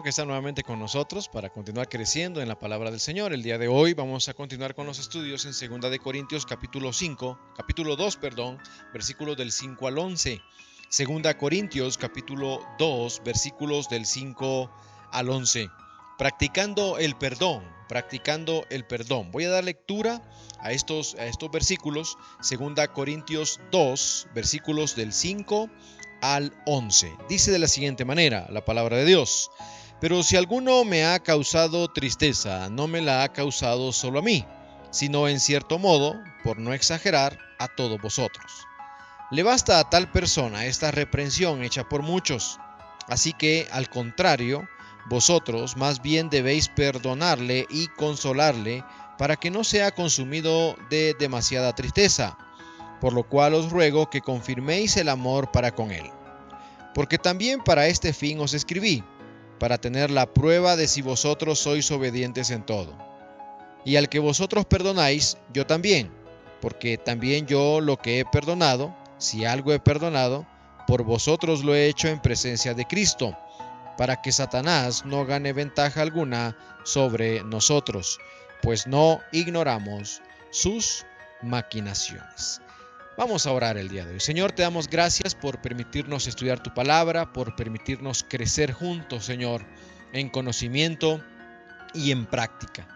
que está nuevamente con nosotros para continuar creciendo en la palabra del Señor. El día de hoy vamos a continuar con los estudios en 2 de Corintios capítulo 2, versículos del 5 al 11. 2 Corintios capítulo 2, versículos del 5 al 11. Practicando el perdón. Voy a dar lectura a estos versículos. 2 Corintios 2, versículos del 5 al 11. Dice de la siguiente manera la palabra de Dios: pero si alguno me ha causado tristeza, no me la ha causado solo a mí, sino en cierto modo, por no exagerar, a todos vosotros. Le basta a tal persona esta reprensión hecha por muchos, así que, al contrario, vosotros más bien debéis perdonarle y consolarle, para que no sea consumido de demasiada tristeza. Por lo cual os ruego que confirméis el amor para con él. Porque también para este fin os escribí, para tener la prueba de si vosotros sois obedientes en todo. Y al que vosotros perdonáis, yo también, porque también yo lo que he perdonado, si algo he perdonado, por vosotros lo he hecho en presencia de Cristo, para que Satanás no gane ventaja alguna sobre nosotros, pues no ignoramos sus maquinaciones. Vamos a orar el día de hoy. Señor, te damos gracias por permitirnos estudiar tu palabra, por permitirnos crecer juntos, Señor, en conocimiento y en práctica.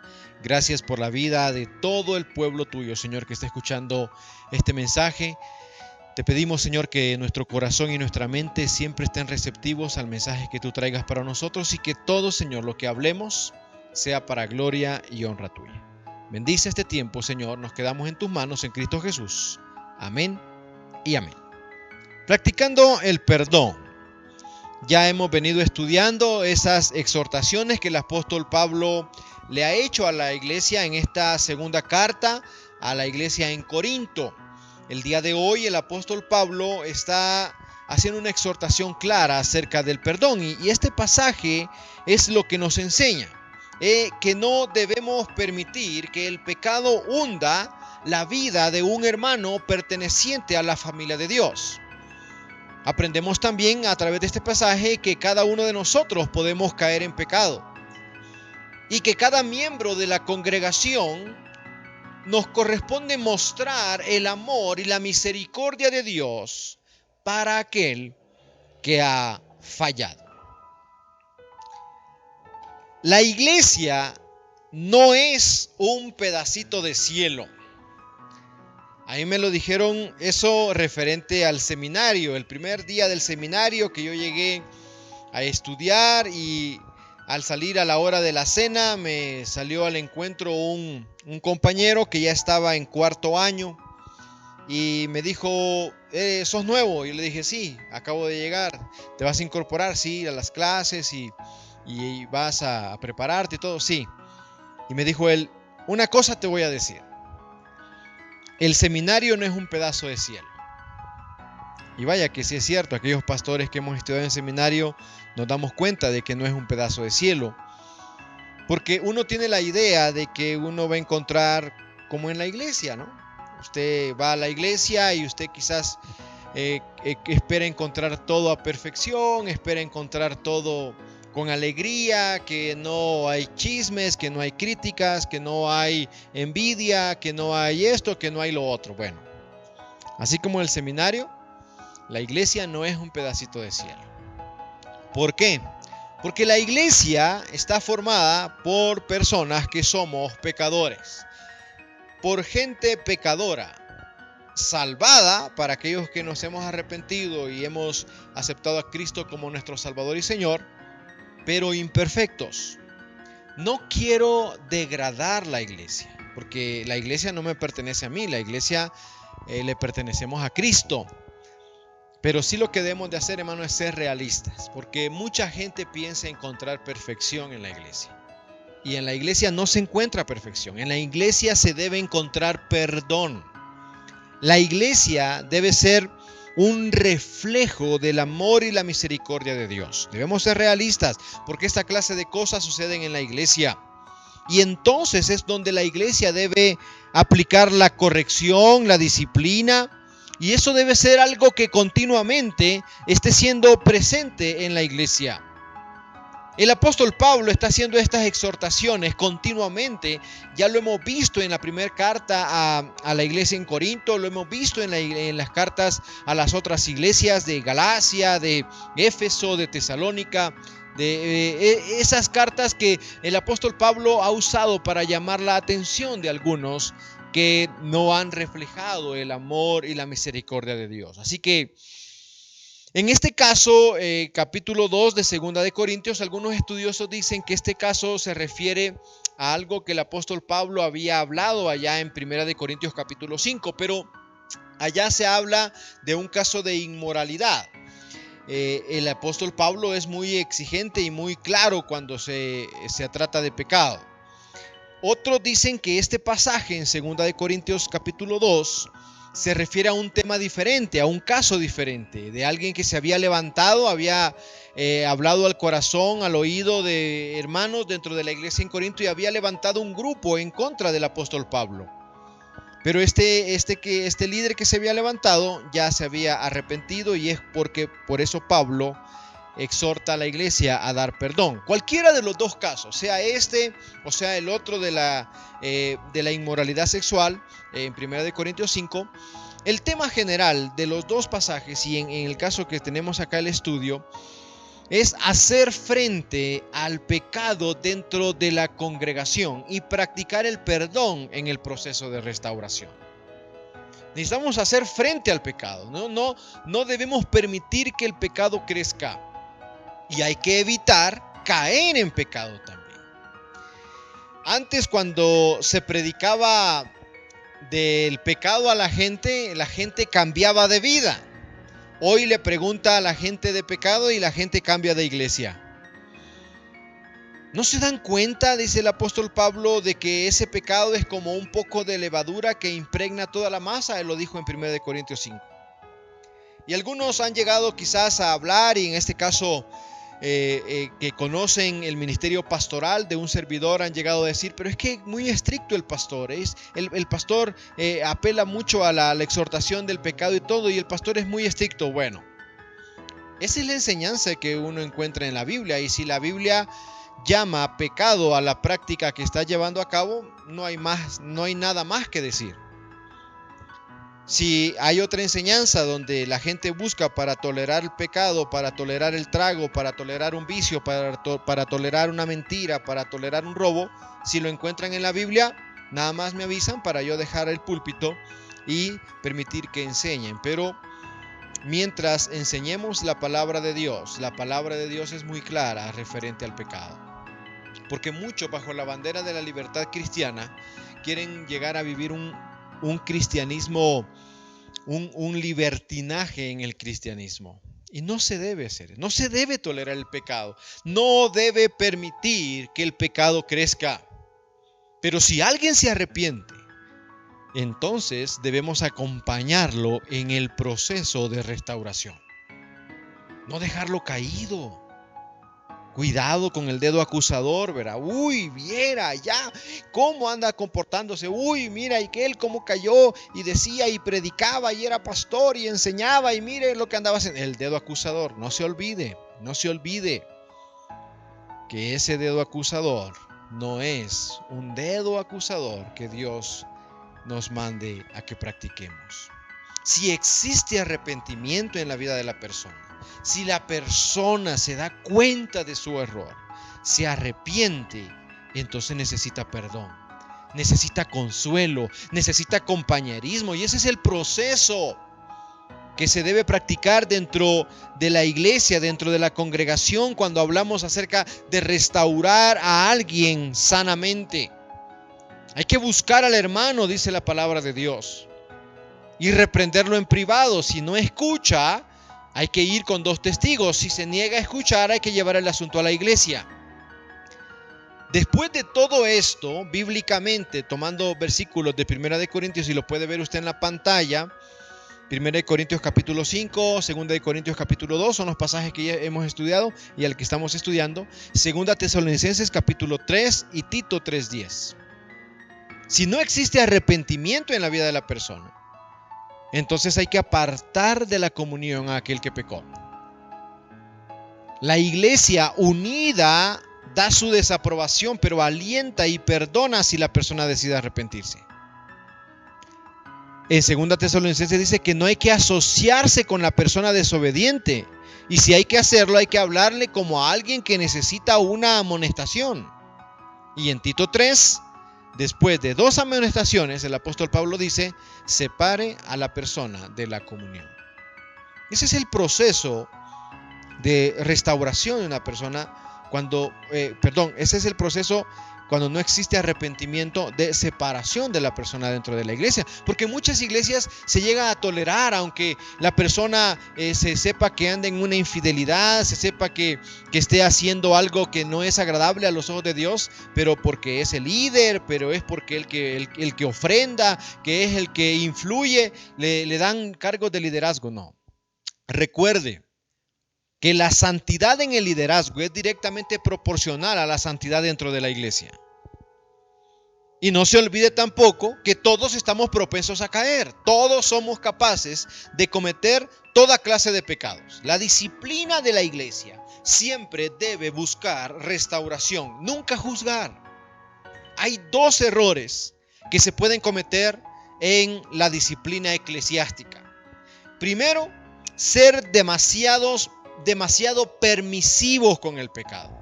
Gracias por la vida de todo el pueblo tuyo, Señor, que está escuchando este mensaje. Te pedimos, Señor, que nuestro corazón y nuestra mente siempre estén receptivos al mensaje que tú traigas para nosotros y que todo, Señor, lo que hablemos sea para gloria y honra tuya. Bendice este tiempo, Señor. Nos quedamos en tus manos en Cristo Jesús. Amén y amén. Practicando el perdón. Ya hemos venido estudiando esas exhortaciones que el apóstol Pablo le ha hecho a la iglesia en esta segunda carta a la iglesia en Corinto. El día de hoy el apóstol Pablo está haciendo una exhortación clara acerca del perdón y este pasaje es lo que nos enseña que no debemos permitir que el pecado hunda la vida de un hermano perteneciente a la familia de Dios. Aprendemos también a través de este pasaje que cada uno de nosotros podemos caer en pecado y que cada miembro de la congregación nos corresponde mostrar el amor y la misericordia de Dios para aquel que ha fallado. La iglesia no es un pedacito de cielo. A mí me lo dijeron eso referente al seminario. El primer día del seminario que yo llegué a estudiar, y al salir a la hora de la cena me salió al encuentro un compañero que ya estaba en cuarto año y me dijo: ¿sos nuevo? Y le dije: sí, acabo de llegar. ¿Te vas a incorporar? Sí, a las clases y vas a prepararte y todo. Sí. Y me dijo él: una cosa te voy a decir. El seminario no es un pedazo de cielo. Y vaya que sí es cierto, aquellos pastores que hemos estudiado en seminario nos damos cuenta de que no es un pedazo de cielo. Porque uno tiene la idea de que uno va a encontrar como en la iglesia, ¿no? Usted va a la iglesia y usted quizás espera encontrar todo a perfección, espera encontrar todo con alegría, que no hay chismes, que no hay críticas, que no hay envidia, que no hay esto, que no hay lo otro. Bueno, así como el seminario, la iglesia no es un pedacito de cielo. ¿Por qué? Porque la iglesia está formada por personas que somos pecadores, por gente pecadora, salvada para aquellos que nos hemos arrepentido y hemos aceptado a Cristo como nuestro Salvador y Señor, pero imperfectos. No quiero degradar la iglesia, porque la iglesia no me pertenece a mí, la iglesia le pertenecemos a Cristo. Pero sí lo que debemos de hacer, hermano, es ser realistas, porque mucha gente piensa encontrar perfección en la iglesia. Y en la iglesia no se encuentra perfección, en la iglesia se debe encontrar perdón. La iglesia debe ser un reflejo del amor y la misericordia de Dios. Debemos ser realistas, porque esta clase de cosas suceden en la iglesia. Y entonces es donde la iglesia debe aplicar la corrección, la disciplina, y eso debe ser algo que continuamente esté siendo presente en la iglesia. El apóstol Pablo está haciendo estas exhortaciones continuamente. Ya lo hemos visto en la primera carta a la iglesia en Corinto, lo hemos visto en las cartas a las otras iglesias de Galacia, de Éfeso, de Tesalónica, de esas cartas que el apóstol Pablo ha usado para llamar la atención de algunos que no han reflejado el amor y la misericordia de Dios. Así que en este caso, capítulo 2 de Segunda de Corintios, algunos estudiosos dicen que este caso se refiere a algo que el apóstol Pablo había hablado allá en Primera de Corintios capítulo 5, pero allá se habla de un caso de inmoralidad. El apóstol Pablo es muy exigente y muy claro cuando se trata de pecado. Otros dicen que este pasaje en Segunda de Corintios capítulo 2 se refiere a un tema diferente, a un caso diferente, de alguien que se había levantado, había hablado al corazón, al oído de hermanos dentro de la iglesia en Corinto y había levantado un grupo en contra del apóstol Pablo. Pero este líder que se había levantado ya se había arrepentido y es por eso Pablo exhorta a la iglesia a dar perdón. Cualquiera de los dos casos, sea este o sea el otro de la inmoralidad sexual, en 1 Corintios 5, el tema general de los dos pasajes y en el caso que tenemos acá el estudio, es hacer frente al pecado dentro de la congregación y practicar el perdón en el proceso de restauración. Necesitamos hacer frente al pecado, no debemos permitir que el pecado crezca. Y hay que evitar caer en pecado también. Antes, cuando se predicaba del pecado a la gente cambiaba de vida. Hoy le pregunta a la gente de pecado y la gente cambia de iglesia. ¿No se dan cuenta, dice el apóstol Pablo, de que ese pecado es como un poco de levadura que impregna toda la masa? Él lo dijo en 1 Corintios 5. Y algunos han llegado quizás a hablar, y en este caso que conocen el ministerio pastoral de un servidor han llegado a decir, pero es que muy estricto el pastor, el pastor apela mucho a la exhortación del pecado y todo, y el pastor es muy estricto. Bueno, esa es la enseñanza que uno encuentra en la Biblia, y si la Biblia llama pecado a la práctica que está llevando a cabo, no hay nada más que decir. Si hay otra enseñanza donde la gente busca para tolerar el pecado, para tolerar el trago, para tolerar un vicio, para tolerar una mentira, para tolerar un robo, si lo encuentran en la Biblia, nada más me avisan para yo dejar el púlpito y permitir que enseñen. Pero mientras enseñemos la palabra de Dios es muy clara referente al pecado. Porque muchos, bajo la bandera de la libertad cristiana, quieren llegar a vivir un cristianismo, un libertinaje en el cristianismo. Y no se debe hacer, no se debe tolerar el pecado, no debe permitir que el pecado crezca. Pero si alguien se arrepiente, entonces debemos acompañarlo en el proceso de restauración. No dejarlo caído. Cuidado con el dedo acusador, ¿verdad? Uy, viera ya cómo anda comportándose. Uy, mira, y que él cómo cayó y decía y predicaba y era pastor y enseñaba y mire lo que andaba haciendo. El dedo acusador, no se olvide que ese dedo acusador no es un dedo acusador que Dios nos mande a que practiquemos. Si existe arrepentimiento en la vida de la persona, si la persona se da cuenta de su error, se arrepiente, entonces necesita perdón, necesita consuelo, necesita compañerismo, y ese es el proceso que se debe practicar dentro de la iglesia, dentro de la congregación, cuando hablamos acerca de restaurar a alguien sanamente. Hay que buscar al hermano, dice la palabra de Dios, y reprenderlo en privado. Si no escucha, hay que ir con 2 testigos. Si se niega a escuchar, hay que llevar el asunto a la iglesia. Después de todo esto, bíblicamente, tomando versículos de 1 de Corintios, y lo puede ver usted en la pantalla, 1 de Corintios capítulo 5, 2 de Corintios capítulo 2, son los pasajes que ya hemos estudiado y al que estamos estudiando, 2 Tesalonicenses capítulo 3 y Tito 3:10. Si no existe arrepentimiento en la vida de la persona, entonces hay que apartar de la comunión a aquel que pecó. La iglesia unida da su desaprobación, pero alienta y perdona si la persona decide arrepentirse. En 2 Tesalonicenses dice que no hay que asociarse con la persona desobediente. Y si hay que hacerlo, hay que hablarle como a alguien que necesita una amonestación. Y en Tito 3, después de 2 amonestaciones, el apóstol Pablo dice, separe a la persona de la comunión. Ese es el proceso de restauración de una persona ese es el proceso cuando no existe arrepentimiento de separación de la persona dentro de la iglesia. Porque muchas iglesias se llegan a tolerar, aunque la persona se sepa que anda en una infidelidad, se sepa que esté haciendo algo que no es agradable a los ojos de Dios, pero porque es el líder, pero es porque el que ofrenda, que es el que influye, le dan cargos de liderazgo. No. Recuerde que la santidad en el liderazgo es directamente proporcional a la santidad dentro de la iglesia. Y no se olvide tampoco que todos estamos propensos a caer. Todos somos capaces de cometer toda clase de pecados. La disciplina de la iglesia siempre debe buscar restauración, nunca juzgar. Hay 2 errores que se pueden cometer en la disciplina eclesiástica. Primero, ser demasiado permisivos con el pecado,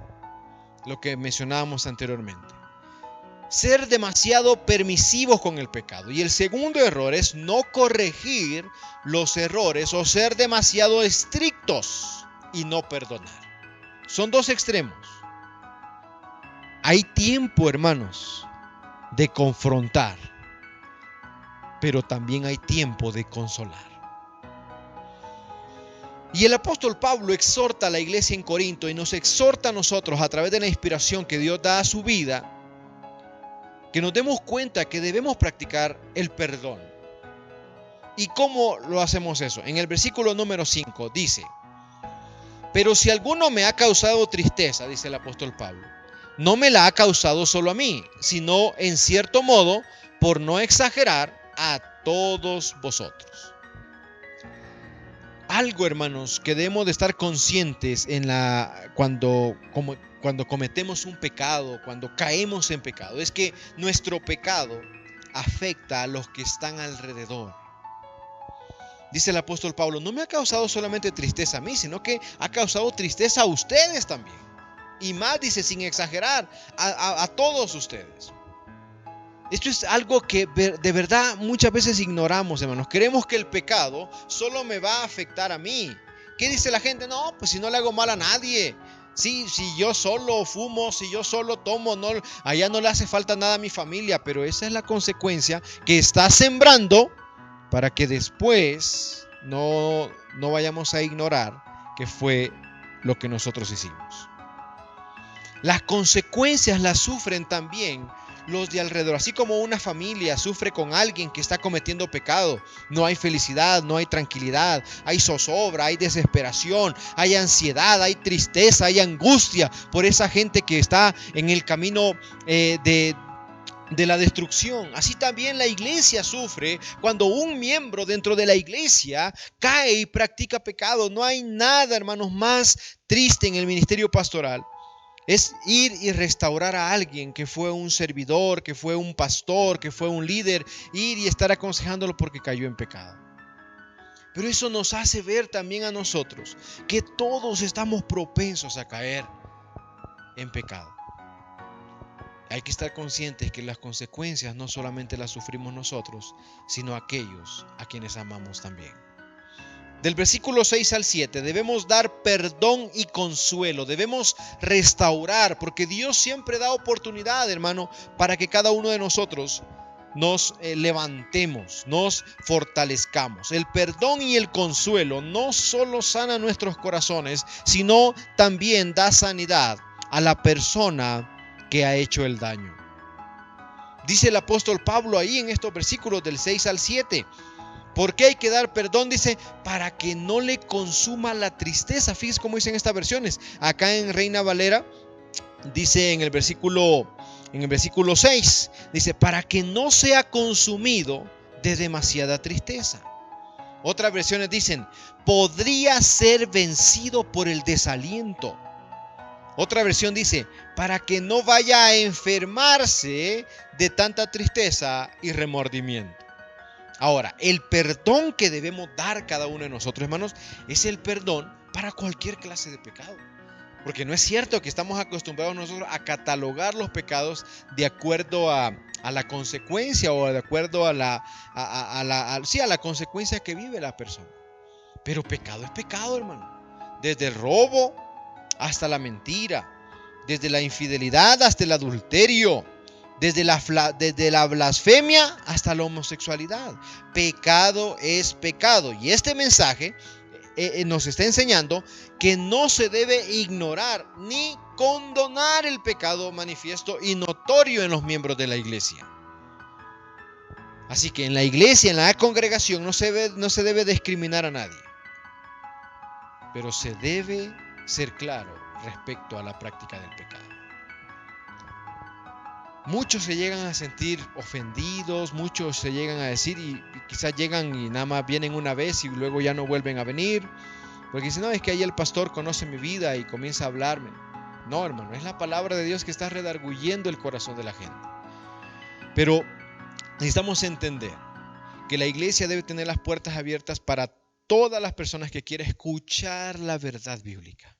lo que mencionábamos anteriormente. Ser demasiado permisivos con el pecado. Y el segundo error es no corregir los errores o ser demasiado estrictos y no perdonar. Son 2 extremos. Hay tiempo, hermanos, de confrontar, pero también hay tiempo de consolar. Y el apóstol Pablo exhorta a la iglesia en Corinto y nos exhorta a nosotros a través de la inspiración que Dios da a su vida, que nos demos cuenta que debemos practicar el perdón. ¿Y cómo lo hacemos eso? En el versículo número 5 dice, pero si alguno me ha causado tristeza, dice el apóstol Pablo, no me la ha causado solo a mí, sino en cierto modo, por no exagerar, a todos vosotros. Algo, hermanos, que debemos de estar conscientes cuando cometemos un pecado, cuando caemos en pecado, es que nuestro pecado afecta a los que están alrededor. Dice el apóstol Pablo, no me ha causado solamente tristeza a mí, sino que ha causado tristeza a ustedes también. Y más, dice, sin exagerar, a todos ustedes. Esto es algo que de verdad muchas veces ignoramos, hermanos. Creemos que el pecado solo me va a afectar a mí. ¿Qué dice la gente? No, pues si no le hago mal a nadie. Sí, si yo solo fumo, si yo solo tomo, no, allá no le hace falta nada a mi familia. Pero esa es la consecuencia que está sembrando para que después no vayamos a ignorar que fue lo que nosotros hicimos. Las consecuencias las sufren también los de alrededor. Así como una familia sufre con alguien que está cometiendo pecado, no hay felicidad, no hay tranquilidad, hay zozobra, hay desesperación, hay ansiedad, hay tristeza, hay angustia por esa gente que está en el camino de la destrucción. Así también la iglesia sufre cuando un miembro dentro de la iglesia cae y practica pecado. No hay nada, hermanos, más triste en el ministerio pastoral. Es ir y restaurar a alguien que fue un servidor, que fue un pastor, que fue un líder, ir y estar aconsejándolo porque cayó en pecado. Pero eso nos hace ver también a nosotros que todos estamos propensos a caer en pecado. Hay que estar conscientes que las consecuencias no solamente las sufrimos nosotros, sino aquellos a quienes amamos también. Del versículo 6 al 7 debemos dar perdón y consuelo, debemos restaurar, porque Dios siempre da oportunidad, hermano, para que cada uno de nosotros nos levantemos, nos fortalezcamos. El perdón y el consuelo no solo sana nuestros corazones, sino también da sanidad a la persona que ha hecho el daño. Dice el apóstol Pablo ahí en estos versículos del 6 al 7. ¿Por qué hay que dar perdón? Dice, para que no le consuma la tristeza. Fíjese cómo dicen estas versiones. Acá en Reina Valera dice en el versículo 6, dice, para que no sea consumido de demasiada tristeza. Otras versiones dicen, podría ser vencido por el desaliento. Otra versión dice, para que no vaya a enfermarse de tanta tristeza y remordimiento. Ahora, el perdón que debemos dar cada uno de nosotros, hermanos, es el perdón para cualquier clase de pecado. Porque no es cierto que estamos acostumbrados nosotros a catalogar los pecados de acuerdo a la consecuencia o de acuerdo a la consecuencia que vive la persona. Pero pecado es pecado, hermano. Desde el robo hasta la mentira, desde la infidelidad hasta el adulterio, desde la blasfemia hasta la homosexualidad. Pecado es pecado. Y este mensaje nos está enseñando que no se debe ignorar ni condonar el pecado manifiesto y notorio en los miembros de la iglesia. Así que en la iglesia, en la congregación, no se debe discriminar a nadie. Pero se debe ser claro respecto a la práctica del pecado. Muchos se llegan a sentir ofendidos, muchos se llegan a decir y quizás llegan y nada más vienen una vez y luego ya no vuelven a venir. Porque dicen, no, es que ahí el pastor conoce mi vida y comienza a hablarme. No, hermano, es la palabra de Dios que está redarguyendo el corazón de la gente. Pero necesitamos entender que la iglesia debe tener las puertas abiertas para todas las personas que quieran escuchar la verdad bíblica.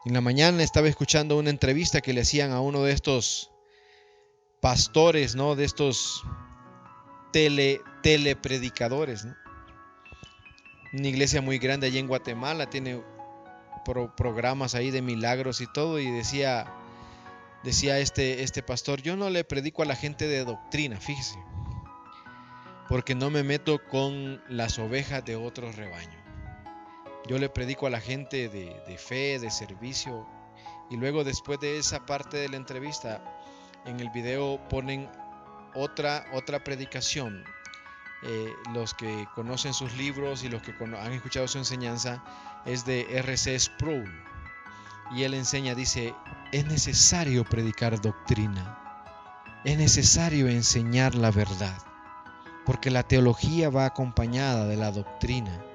En la mañana estaba escuchando una entrevista que le hacían a uno de estos pastores, ¿no? De estos telepredicadores, ¿no? Una iglesia muy grande allí en Guatemala, tiene programas ahí de milagros y todo, y decía este pastor, yo no le predico a la gente de doctrina, fíjese, porque no me meto con las ovejas de otros rebaños. Yo le predico a la gente de fe, de servicio. Y luego después de esa parte de la entrevista, en el video ponen otra predicación. Los que conocen sus libros y los que han escuchado su enseñanza es de R.C. Sproul. Y él enseña, dice, es necesario predicar doctrina. Es necesario enseñar la verdad. Porque la teología va acompañada de la doctrina.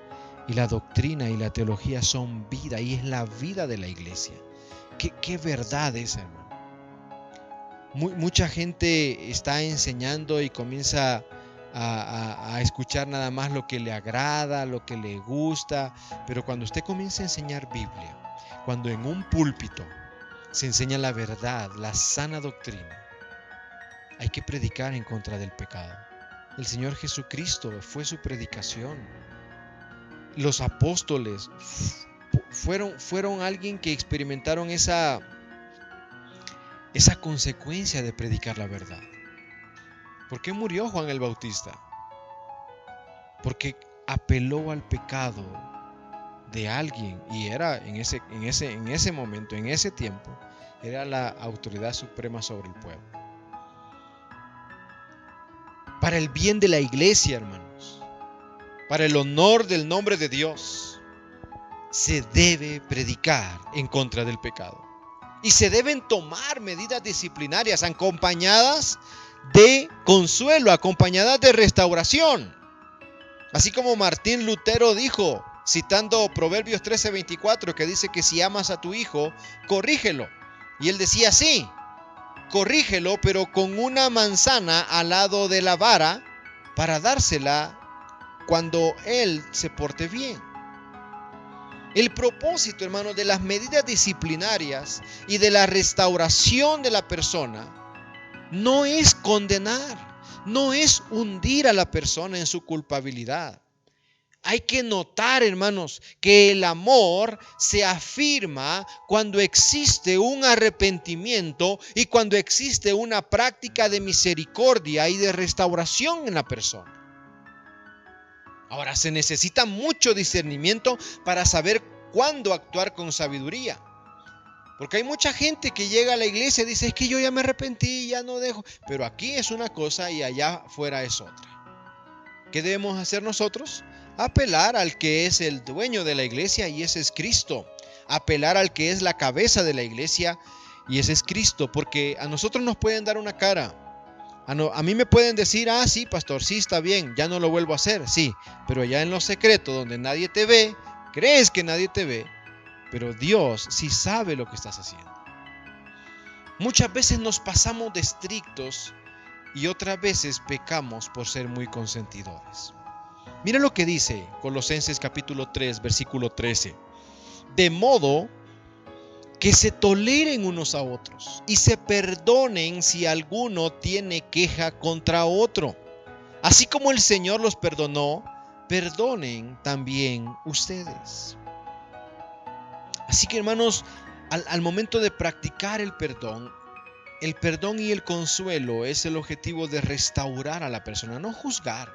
Y la doctrina y la teología son vida y es la vida de la iglesia. ¿Qué verdad es, hermano? Mucha gente está enseñando y comienza a escuchar nada más lo que le agrada, lo que le gusta. Pero cuando usted comienza a enseñar Biblia, cuando en un púlpito se enseña la verdad, la sana doctrina, hay que predicar en contra del pecado. El Señor Jesucristo fue su predicación. Los apóstoles fueron alguien que experimentaron esa consecuencia de predicar la verdad. ¿Por qué murió Juan el Bautista? Porque apeló al pecado de alguien y era en ese momento, en ese tiempo, era la autoridad suprema sobre el pueblo. Para el bien de la iglesia, hermanos, para el honor del nombre de Dios, se debe predicar en contra del pecado. Y se deben tomar medidas disciplinarias acompañadas de consuelo, acompañadas de restauración. Así como Martín Lutero dijo, citando Proverbios 13:24, que dice que si amas a tu hijo, corrígelo. Y él decía, sí, corrígelo, pero con una manzana al lado de la vara para dársela cuando él se porte bien. El propósito, hermano, de las medidas disciplinarias y de la restauración de la persona no es condenar, no es hundir a la persona en su culpabilidad. Hay que notar, hermanos, que el amor se afirma cuando existe un arrepentimiento y cuando existe una práctica de misericordia y de restauración en la persona. Ahora, se necesita mucho discernimiento para saber cuándo actuar con sabiduría. Porque hay mucha gente que llega a la iglesia y dice, es que yo ya me arrepentí, ya no dejo. Pero aquí es una cosa y allá afuera es otra. ¿Qué debemos hacer nosotros? Apelar al que es el dueño de la iglesia y ese es Cristo. Apelar al que es la cabeza de la iglesia y ese es Cristo. Porque a nosotros nos pueden dar una cara. A mí me pueden decir, sí, pastor, sí, está bien, ya no lo vuelvo a hacer, sí, pero allá en lo secreto, donde nadie te ve, crees que nadie te ve, pero Dios sí sabe lo que estás haciendo. Muchas veces nos pasamos de estrictos y otras veces pecamos por ser muy consentidores. Mira lo que dice Colosenses capítulo 3, versículo 13. De modo que se toleren unos a otros y se perdonen si alguno tiene queja contra otro. Así como el Señor los perdonó, perdonen también ustedes. Así que, hermanos, al momento de practicar el perdón y el consuelo es el objetivo de restaurar a la persona, no juzgar,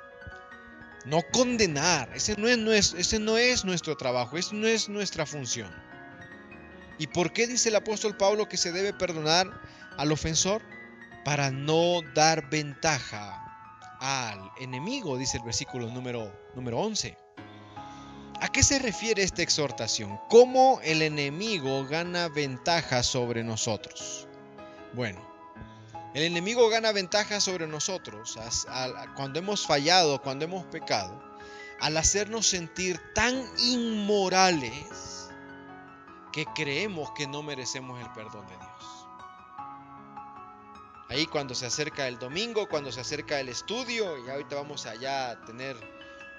no condenar. Ese no es nuestro trabajo, esa no es nuestra función. ¿Y por qué dice el apóstol Pablo que se debe perdonar al ofensor? Para no dar ventaja al enemigo, dice el versículo número 11. ¿A qué se refiere esta exhortación? ¿Cómo el enemigo gana ventaja sobre nosotros? Bueno, el enemigo gana ventaja sobre nosotros cuando hemos fallado, cuando hemos pecado, al hacernos sentir tan inmorales que creemos que no merecemos el perdón de Dios. Ahí cuando se acerca el domingo, cuando se acerca el estudio, y ahorita vamos allá a tener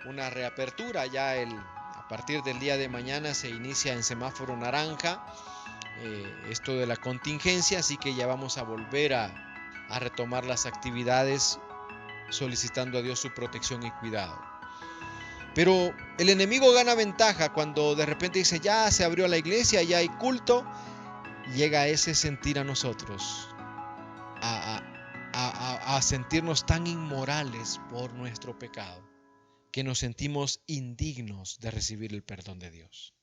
una reapertura, a partir del día de mañana se inicia en semáforo naranja esto de la contingencia, así que ya vamos a volver a retomar las actividades solicitando a Dios su protección y cuidado. Pero el enemigo gana ventaja cuando de repente dice, ya se abrió la iglesia, ya hay culto, llega ese sentir a nosotros, a sentirnos tan inmorales por nuestro pecado, que nos sentimos indignos de recibir el perdón de Dios.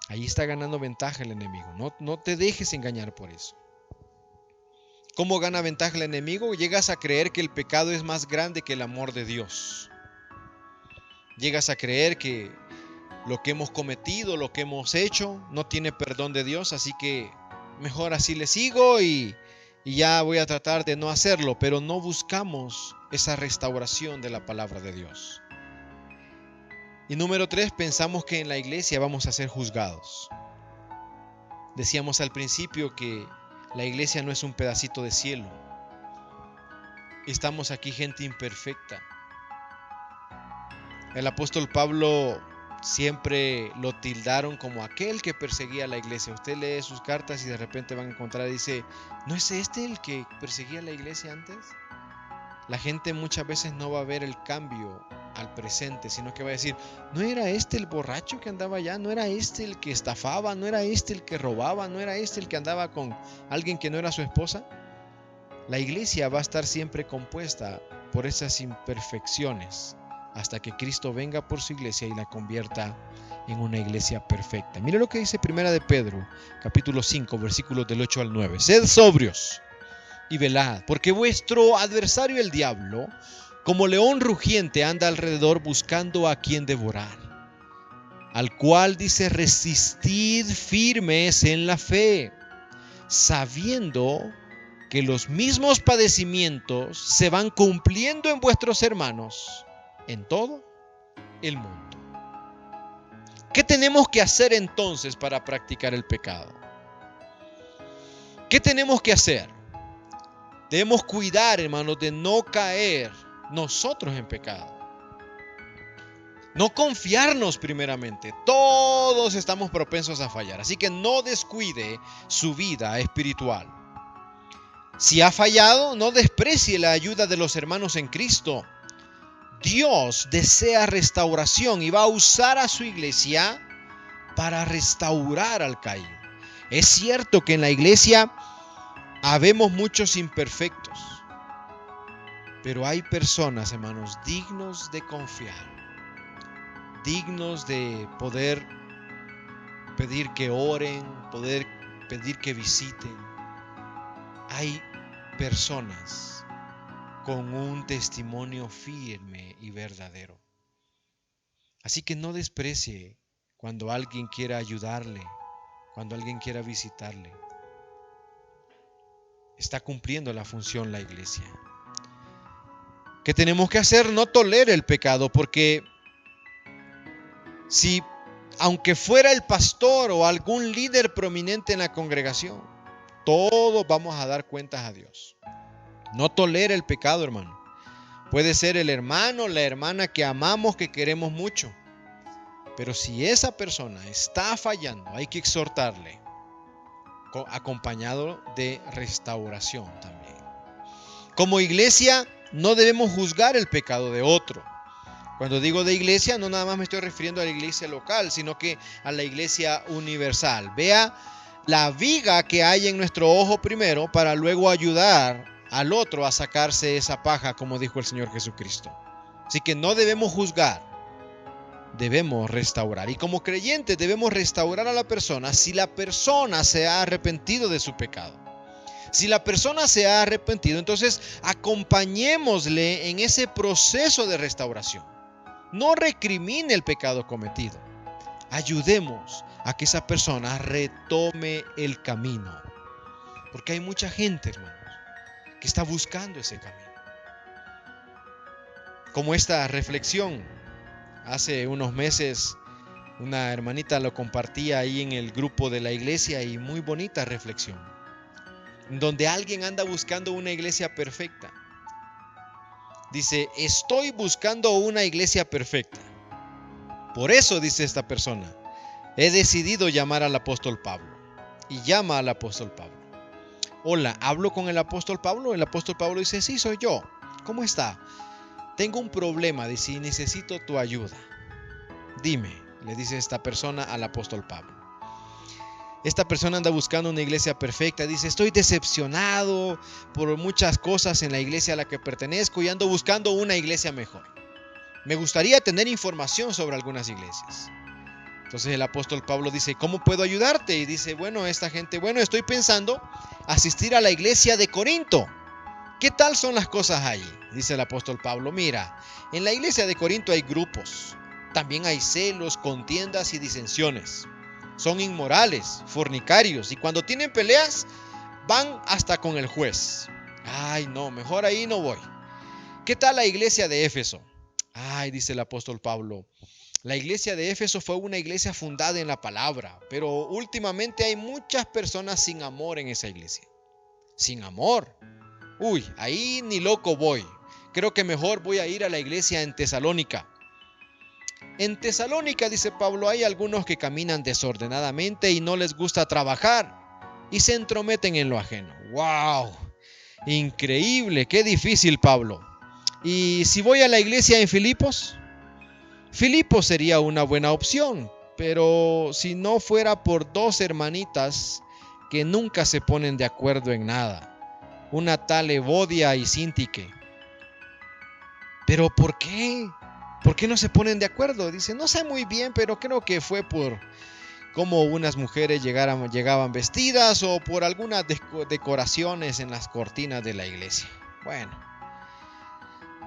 Ahí está ganando ventaja el enemigo, no te dejes engañar por eso. ¿Cómo gana ventaja el enemigo? Llegas a creer que el pecado es más grande que el amor de Dios. Llegas a creer que lo que hemos cometido, lo que hemos hecho, no tiene perdón de Dios, así que mejor así le sigo y ya voy a tratar de no hacerlo, pero no buscamos esa restauración de la palabra de Dios. Y número 3, pensamos que en la iglesia vamos a ser juzgados. Decíamos al principio que la iglesia no es un pedacito de cielo. Estamos aquí gente imperfecta. El apóstol Pablo siempre lo tildaron como aquel que perseguía a la iglesia. Usted lee sus cartas y de repente van a encontrar, dice, ¿no es este el que perseguía a la iglesia antes? La gente muchas veces no va a ver el cambio al presente, sino que va a decir, ¿no era este el borracho que andaba allá? ¿No era este el que estafaba? ¿No era este el que robaba? ¿No era este el que andaba con alguien que no era su esposa? La iglesia va a estar siempre compuesta por esas imperfecciones hasta que Cristo venga por su iglesia y la convierta en una iglesia perfecta. Mira lo que dice Primera de Pedro, capítulo 5, versículos del 8 al 9. Sed sobrios y velad, porque vuestro adversario el diablo, como león rugiente, anda alrededor buscando a quien devorar, al cual dice, resistid firmes en la fe, sabiendo que los mismos padecimientos se van cumpliendo en vuestros hermanos en todo el mundo. ¿Qué tenemos que hacer entonces para practicar el pecado? ¿Qué tenemos que hacer? Debemos cuidar, hermanos, de no caer nosotros en pecado. No confiarnos primeramente. Todos estamos propensos a fallar, así que no descuide su vida espiritual. Si ha fallado, no desprecie la ayuda de los hermanos en Cristo. Dios desea restauración y va a usar a su iglesia para restaurar al caído. Es cierto que en la iglesia habemos muchos imperfectos, pero hay personas, hermanos, dignos de confiar, dignos de poder pedir que oren, poder pedir que visiten. Hay personas con un testimonio firme y verdadero. Así que no desprecie cuando alguien quiera ayudarle, cuando alguien quiera visitarle. está cumpliendo la función la iglesia. ¿Qué tenemos que hacer? No tolere el pecado, porque si, aunque fuera el pastor o algún líder prominente en la congregación, todos vamos a dar cuentas a Dios. No tolere el pecado, hermano. Puede ser el hermano, la hermana que amamos, que queremos mucho. Pero si esa persona está fallando, hay que exhortarle, acompañado de restauración también. Como iglesia, no debemos juzgar el pecado de otro. Cuando digo de iglesia, no nada más me estoy refiriendo a la iglesia local, sino que a la iglesia universal. Vea la viga que hay en nuestro ojo primero, para luego ayudar al otro a sacarse esa paja, como dijo el Señor Jesucristo. Así que no debemos juzgar, debemos restaurar. Y como creyentes debemos restaurar a la persona si la persona se ha arrepentido de su pecado. Si la persona se ha arrepentido, entonces acompañémosle en ese proceso de restauración. No recrimine el pecado cometido. Ayudemos a que esa persona retome el camino. Porque hay mucha gente, hermanos, que está buscando ese camino. Como esta reflexión, hace unos meses una hermanita lo compartía ahí en el grupo de la iglesia, y muy bonita reflexión, donde alguien anda buscando una iglesia perfecta. Dice, estoy buscando una iglesia perfecta. Por eso, dice esta persona, he decidido llamar al apóstol Pablo. Y llama al apóstol Pablo. Hola, ¿hablo con el apóstol Pablo? El apóstol Pablo dice, sí, soy yo. ¿Cómo está? Tengo un problema, dice, y necesito tu ayuda. Dime, le dice esta persona al apóstol Pablo. Esta persona anda buscando una iglesia perfecta. Dice, estoy decepcionado por muchas cosas en la iglesia a la que pertenezco y ando buscando una iglesia mejor. Me gustaría tener información sobre algunas iglesias. Entonces el apóstol Pablo dice, ¿cómo puedo ayudarte? Y dice, estoy pensando asistir a la iglesia de Corinto. ¿Qué tal son las cosas allí? Dice el apóstol Pablo, mira, en la iglesia de Corinto hay grupos. También hay celos, contiendas y disensiones. Son inmorales, fornicarios, y cuando tienen peleas van hasta con el juez. Ay, no, mejor ahí no voy. ¿Qué tal la iglesia de Éfeso? Ay, dice el apóstol Pablo, la iglesia de Éfeso fue una iglesia fundada en la palabra, pero últimamente hay muchas personas sin amor en esa iglesia. Sin amor. Uy, ahí ni loco voy. Creo que mejor voy a ir a la iglesia en Tesalónica. En Tesalónica, dice Pablo, hay algunos que caminan desordenadamente y no les gusta trabajar y se entrometen en lo ajeno. ¡Wow! Increíble, qué difícil, Pablo. ¿Y si voy a la iglesia en Filipos? Filipos sería una buena opción, pero si no fuera por dos hermanitas que nunca se ponen de acuerdo en nada, una tal Evodia y Síntique. ¿Pero por qué? ¿Por qué no se ponen de acuerdo? Dice, no sé muy bien, pero creo que fue por cómo unas mujeres llegaban vestidas o por algunas decoraciones en las cortinas de la iglesia. Bueno,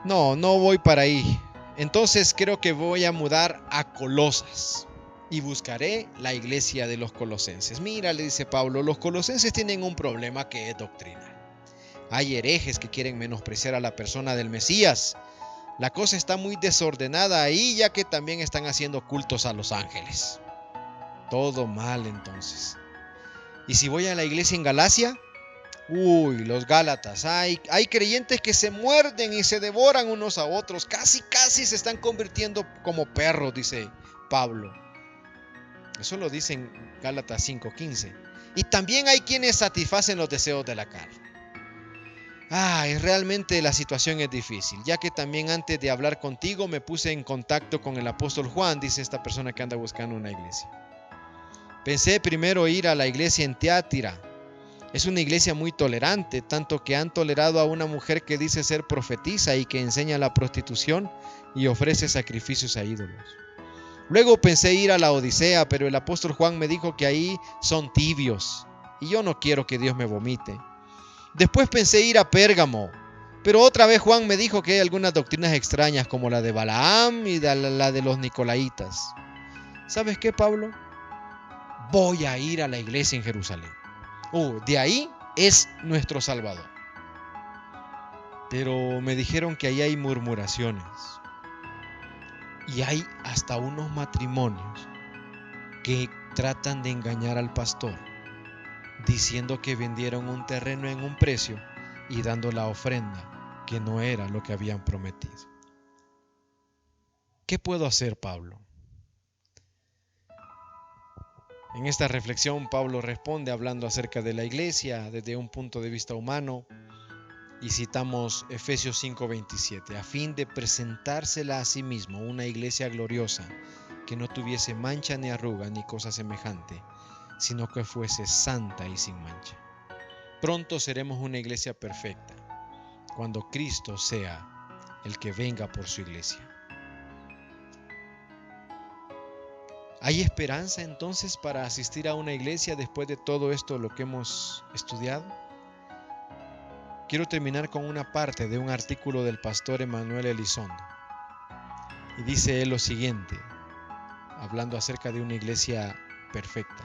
no voy para ahí. Entonces creo que voy a mudar a Colosas y buscaré la iglesia de los colosenses. Mira, le dice Pablo, los colosenses tienen un problema que es doctrina. Hay herejes que quieren menospreciar a la persona del Mesías. La cosa está muy desordenada ahí, ya que también están haciendo cultos a los ángeles. Todo mal entonces. ¿Y si voy a la iglesia en Galacia? Uy, los Gálatas. Hay creyentes que se muerden y se devoran unos a otros. Casi se están convirtiendo como perros, dice Pablo. Eso lo dice en Gálatas 5:15. Y también hay quienes satisfacen los deseos de la carne. Realmente la situación es difícil, ya que también antes de hablar contigo me puse en contacto con el apóstol Juan, dice esta persona que anda buscando una iglesia. Pensé primero ir a la iglesia en Tiatira. Es una iglesia muy tolerante, tanto que han tolerado a una mujer que dice ser profetisa y que enseña la prostitución y ofrece sacrificios a ídolos. Luego pensé ir a la Odisea, pero el apóstol Juan me dijo que ahí son tibios y yo no quiero que Dios me vomite. Después pensé ir a Pérgamo, pero otra vez Juan me dijo que hay algunas doctrinas extrañas como la de Balaam y la de los Nicolaitas. ¿Sabes qué, Pablo? Voy a ir a la iglesia en Jerusalén. De ahí es nuestro Salvador. Pero me dijeron que ahí hay murmuraciones. Y hay hasta unos matrimonios que tratan de engañar al pastor, diciendo que vendieron un terreno en un precio y dando la ofrenda que no era lo que habían prometido. ¿Qué puedo hacer, Pablo? En esta reflexión, Pablo responde hablando acerca de la iglesia desde un punto de vista humano y citamos Efesios 5:27, a fin de presentársela a sí mismo una iglesia gloriosa, que no tuviese mancha ni arruga ni cosa semejante, sino que fuese santa y sin mancha. Pronto seremos una iglesia perfecta, cuando Cristo sea el que venga por su iglesia. ¿Hay esperanza entonces para asistir a una iglesia después de todo esto lo que hemos estudiado? Quiero terminar con una parte de un artículo del pastor Emanuel Elizondo. Y dice él lo siguiente, hablando acerca de una iglesia perfecta.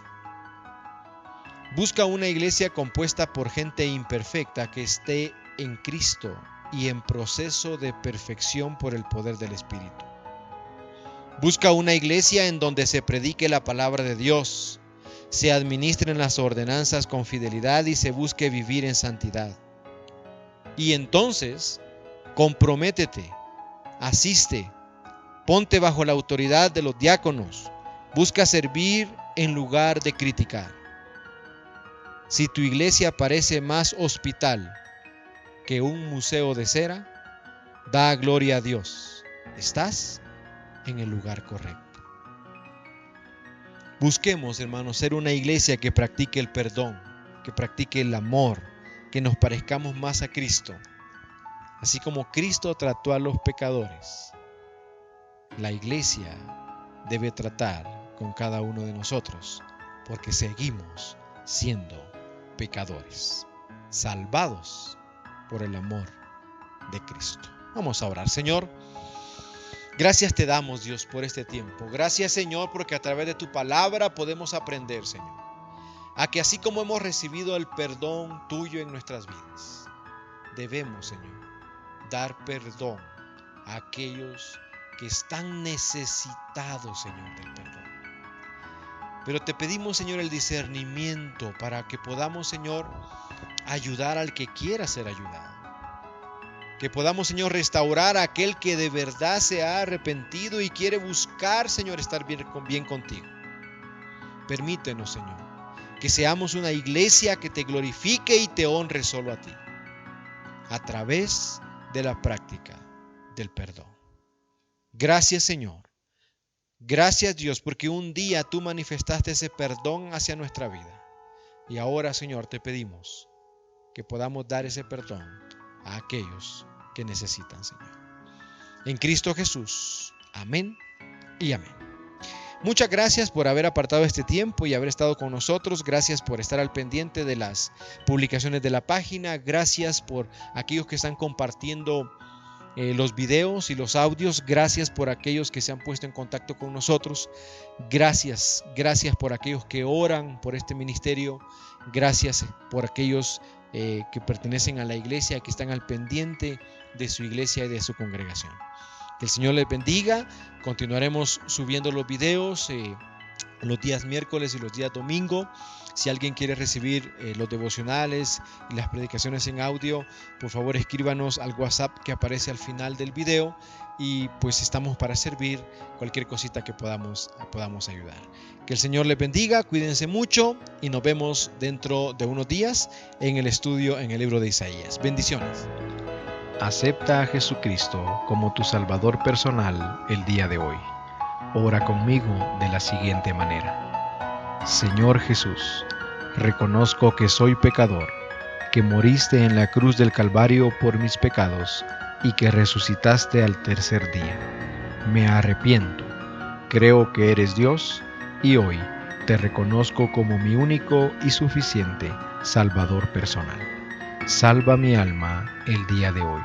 Busca una iglesia compuesta por gente imperfecta que esté en Cristo y en proceso de perfección por el poder del Espíritu. Busca una iglesia en donde se predique la palabra de Dios, se administren las ordenanzas con fidelidad y se busque vivir en santidad. Y entonces, comprométete, asiste, ponte bajo la autoridad de los diáconos, busca servir en lugar de criticar. Si tu iglesia parece más hospital que un museo de cera, da gloria a Dios. Estás en el lugar correcto. Busquemos, hermanos, ser una iglesia que practique el perdón, que practique el amor, que nos parezcamos más a Cristo. Así como Cristo trató a los pecadores, la iglesia debe tratar con cada uno de nosotros, porque seguimos siendo pecadores, salvados por el amor de Cristo. Vamos a orar. Señor, gracias te damos, Dios, por este tiempo. Gracias, Señor, porque a través de tu palabra podemos aprender, Señor, a que así como hemos recibido el perdón tuyo en nuestras vidas, debemos, Señor, dar perdón a aquellos que están necesitados, Señor, del perdón. Pero te pedimos, Señor, el discernimiento para que podamos, Señor, ayudar al que quiera ser ayudado. Que podamos, Señor, restaurar a aquel que de verdad se ha arrepentido y quiere buscar, Señor, estar bien contigo. Permítenos, Señor, que seamos una iglesia que te glorifique y te honre solo a ti, a través de la práctica del perdón. Gracias, Señor. Gracias, Dios, porque un día tú manifestaste ese perdón hacia nuestra vida. Y ahora, Señor, te pedimos que podamos dar ese perdón a aquellos que necesitan, Señor. En Cristo Jesús. Amén y amén. Muchas gracias por haber apartado este tiempo y haber estado con nosotros. Gracias por estar al pendiente de las publicaciones de la página. Gracias por aquellos que están compartiendo los videos y los audios. Gracias por aquellos que se han puesto en contacto con nosotros. Gracias por aquellos que oran por este ministerio. Gracias por aquellos que pertenecen a la iglesia, que están al pendiente de su iglesia y de su congregación. Que el Señor les bendiga. Continuaremos subiendo los videos los días miércoles y los días domingo. Si alguien quiere recibir los devocionales y las predicaciones en audio, por favor escríbanos al WhatsApp que aparece al final del video y pues estamos para servir cualquier cosita que podamos ayudar. Que el Señor les bendiga, cuídense mucho y nos vemos dentro de unos días en el estudio en el libro de Isaías. Bendiciones. Acepta a Jesucristo como tu Salvador personal el día de hoy. Ora conmigo de la siguiente manera. Señor Jesús, reconozco que soy pecador, que moriste en la cruz del Calvario por mis pecados y que resucitaste al tercer día. Me arrepiento, creo que eres Dios y hoy te reconozco como mi único y suficiente Salvador personal. Salva mi alma el día de hoy.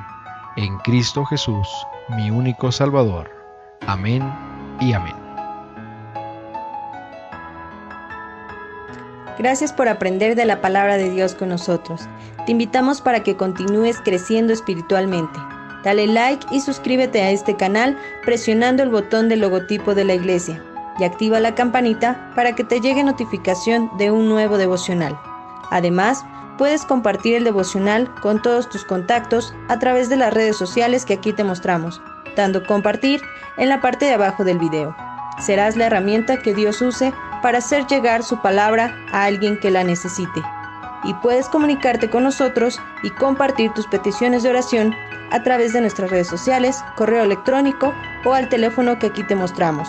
En Cristo Jesús, mi único Salvador. Amén y amén. Gracias por aprender de la palabra de Dios con nosotros. Te invitamos para que continúes creciendo espiritualmente. Dale like y suscríbete a este canal presionando el botón del logotipo de la iglesia y activa la campanita para que te llegue notificación de un nuevo devocional. Además, puedes compartir el devocional con todos tus contactos a través de las redes sociales que aquí te mostramos, dando compartir en la parte de abajo del video. Serás la herramienta que Dios use para hacer llegar su palabra a alguien que la necesite. Y puedes comunicarte con nosotros y compartir tus peticiones de oración a través de nuestras redes sociales, correo electrónico o al teléfono que aquí te mostramos.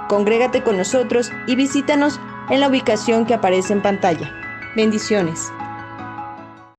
Congrégate con nosotros y visítanos en la ubicación que aparece en pantalla. Bendiciones.